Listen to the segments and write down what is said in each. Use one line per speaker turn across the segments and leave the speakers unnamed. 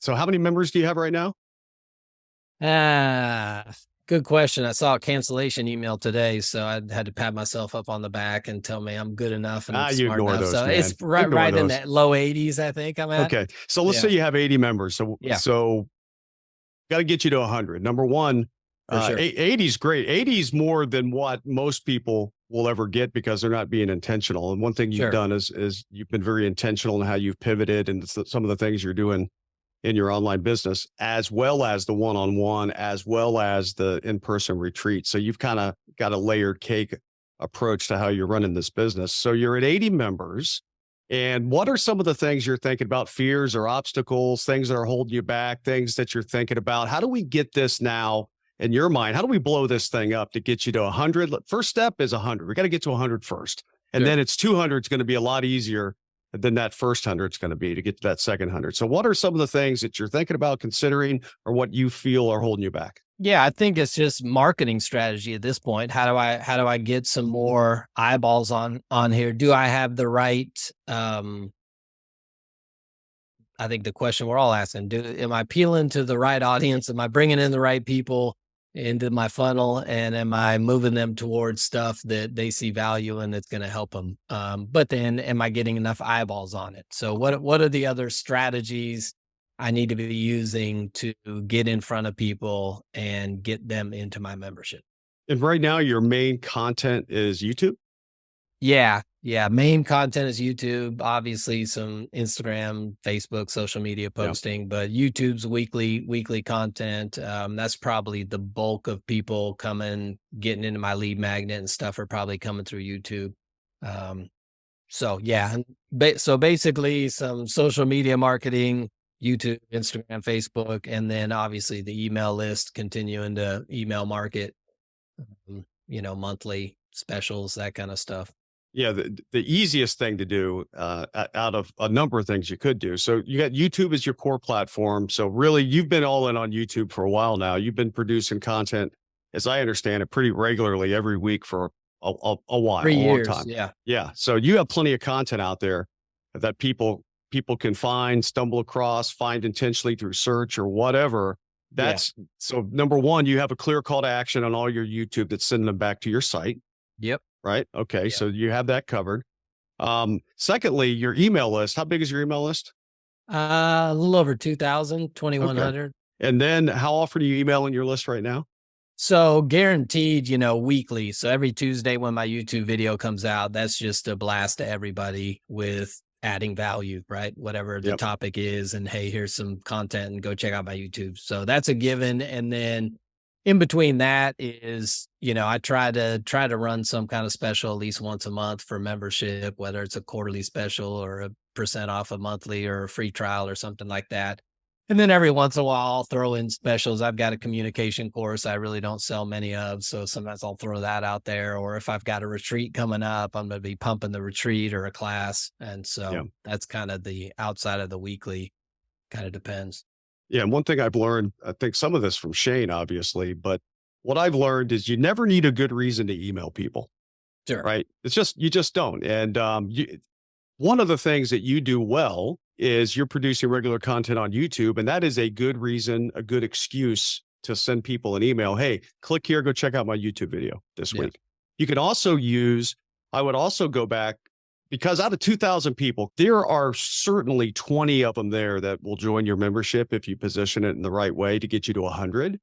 So how many members do you have right now?
Ah, good question. I saw a cancellation email today, so I had to pat myself up on the back and tell me I'm good enough and
You
smart
ignore
enough.
those,
So it's
man. Ignore
right in
those.
that low 80s, I think I'm at.
Okay. So let's say
Yeah.
you have 80 members. So,
Yeah,
got to get you to 100. Number one,
for sure.
80 is great. 80 is more than what most people will ever get because they're not being intentional. And one thing you've
Sure.
done is you've been very intentional in how you've pivoted and some of the things you're doing in your online business, as well as the one-on-one, as well as the in-person retreat. So you've kind of got a layered cake approach to how you're running this business. So you're at 80 members. And what are some of the things you're thinking about, fears or obstacles, things that are holding you back, things that you're thinking about? How do we get this now in your mind? How do we blow this thing up to get you to 100? First step is 100. We got to get to 100 first. And
Sure.
then it's 200. It's going to be a lot easier than that first 100 is going to be to get to that second 100. So what are some of the things that you're thinking about, considering, or what you feel are holding you back?
Yeah, I think it's just marketing strategy at this point. How do I get some more eyeballs on here? Do I have the right I think the question we're all asking, am I appealing to the right audience? Am I bringing in the right people into my funnel? And am I moving them towards stuff that they see value in that's going to help them? But then am I getting enough eyeballs on it? So what are the other strategies I need to be using to get in front of people and get them into my membership?
And right now, your main content is YouTube.
Yeah, yeah. Main content is YouTube, obviously some Instagram, Facebook, social media
Yeah.
posting, but YouTube's weekly content. That's probably the bulk of people coming, getting into my lead magnet and stuff are probably coming through YouTube. Um, so yeah, so basically some social media marketing, YouTube, Instagram, Facebook, and then obviously the email list, continuing to email market, monthly specials, that kind of stuff.
Yeah, the easiest thing to do out of a number of things you could do. So you got YouTube as your core platform. So really, you've been all in on YouTube for a while now. You've been producing content, as I understand it, pretty regularly every week for a while,
Three
a long
years,
time.
yeah.
Yeah. So you have plenty of content out there that people can find, stumble across, find intentionally through search or whatever.
Yeah.
That's so number one, you have a clear call to action on all your YouTube that's sending them back to your site.
Yep.
Right. Okay.
Yep.
So you have that covered. Secondly, your email list. How big is your email list?
A little over 2,000,
Okay.
2,100.
And then how often are you emailing your list right now?
So guaranteed, weekly. So every Tuesday when my YouTube video comes out, that's just a blast to everybody with adding value, right? Whatever the
Yep.
topic is. And hey, here's some content and go check out my YouTube. So that's a given. And then in between that is, I try to run some kind of special at least once a month for membership, whether it's a quarterly special or a percent off a monthly or a free trial or something like that. And then every once in a while, I'll throw in specials. I've got a communication course I really don't sell many of. So sometimes I'll throw that out there. Or if I've got a retreat coming up, I'm going to be pumping the retreat or a class. And
Yeah.
so that's kind of the outside of the weekly, kind of depends.
Yeah. And one thing I've learned, I think some of this from Shane, obviously, but what I've learned is you never need a good reason to email people,
Sure.
right? You just don't. And one of the things that you do well is you're producing regular content on YouTube, and that is a good reason, a good excuse to send people an email. Hey, click here, go check out my YouTube video this
Yeah.
week. You can also I would also go back because out of 2,000 people, there are certainly 20 of them there that will join your membership if you position it in the right way to get you to 100,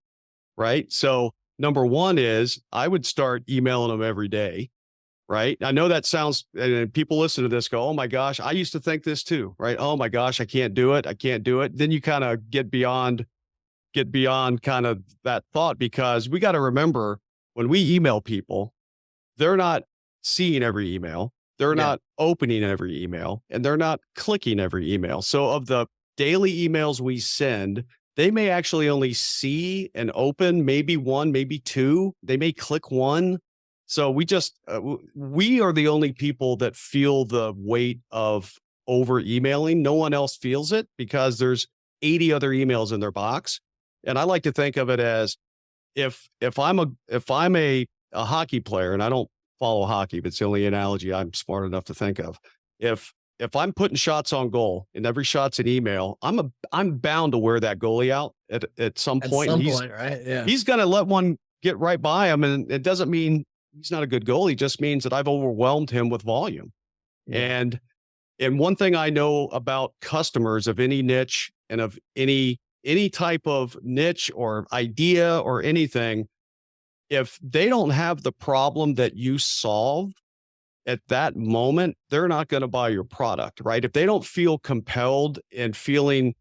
right? So number one is I would start emailing them every day. Right. I know that sounds, and people listen to this go, oh my gosh, I used to think this too. Right. Oh my gosh, I can't do it. I can't do it. Then you kind of get beyond kind of that thought, because we got to remember when we email people, they're not seeing every email. They're
Yeah.
not opening every email, and they're not clicking every email. So of the daily emails we send, they may actually only see and open maybe one, maybe two. They may click one. So we are the only people that feel the weight of over emailing. No one else feels it because there's 80 other emails in their box. And I like to think of it as if I'm a hockey player, and I don't follow hockey, but it's the only analogy I'm smart enough to think of. If if I'm putting shots on goal and every shot's an email, I'm bound to wear that goalie out at some
At
point.
some
And
point, right? Yeah.
he's going to let one get right by him. And it doesn't mean he's not a good goalie. It just means that I've overwhelmed him with volume.
Yeah.
And one thing I know about customers of any niche and of any type of niche or idea or anything, if they don't have the problem that you solve at that moment, they're not going to buy your product, right? If they don't feel compelled and feeling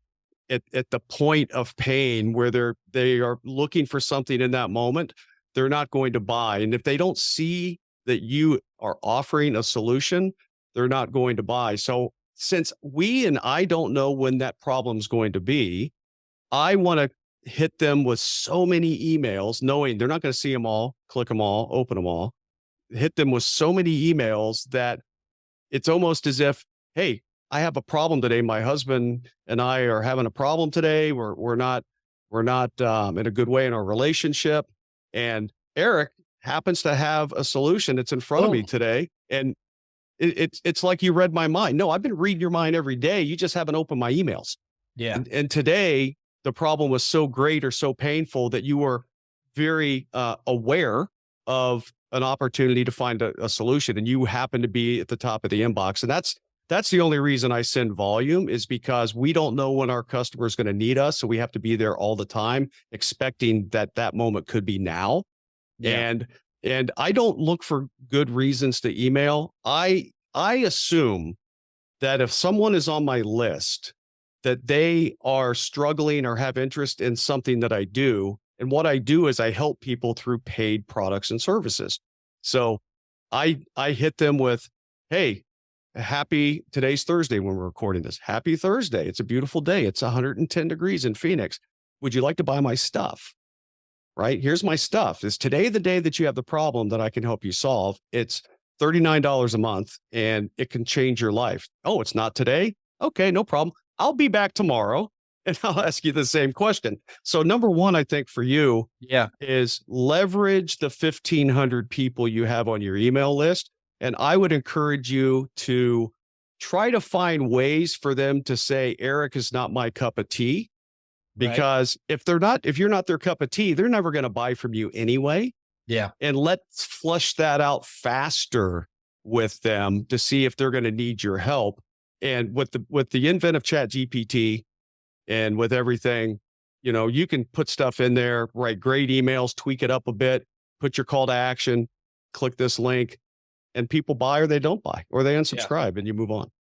at the point of pain where they are looking for something in that moment, they're not going to buy. And if they don't see that you are offering a solution, they're not going to buy. So since I don't know when that problem's going to be, I want to hit them with so many emails, knowing they're not going to see them all, click them all, open them all, hit them with so many emails that it's almost as if, hey, I have a problem today. My husband and I are having a problem today. We're not in a good way in our relationship. And Eric happens to have a solution that's in front of me
Boom.
today. And it's like you read my mind. No, I've been reading your mind every day. You just haven't opened my emails.
Yeah.
And today the problem was so great or so painful that you were very aware of an opportunity to find a solution, and you happen to be at the top of the inbox. And that's the only reason I send volume, is because we don't know when our customer is going to need us. So we have to be there all the time, expecting that moment could be now.
Yeah.
And I don't look for good reasons to email. I assume that if someone is on my list, that they are struggling or have interest in something that I do. And what I do is I help people through paid products and services. So I hit them with, hey, today's Thursday when we're recording this. Happy Thursday. It's a beautiful day. It's 110 degrees in Phoenix. Would you like to buy my stuff? Right? Here's my stuff. Is today the day that you have the problem that I can help you solve? It's $39 a month and it can change your life. Oh, it's not today? Okay, no problem. I'll be back tomorrow and I'll ask you the same question. So number one, I think for you is leverage the 1,500 people you have on your email list. And I would encourage you to try to find ways for them to say, Eric is not my cup of tea. Because if you're not their cup of tea, they're never going to buy from you anyway.
Yeah.
And let's flush that out faster with them to see if they're going to need your help. And with the advent of Chat GPT and with everything, you can put stuff in there, write great emails, tweak it up a bit, put your call to action, click this link, and people buy or they don't buy, or they unsubscribe and you move on.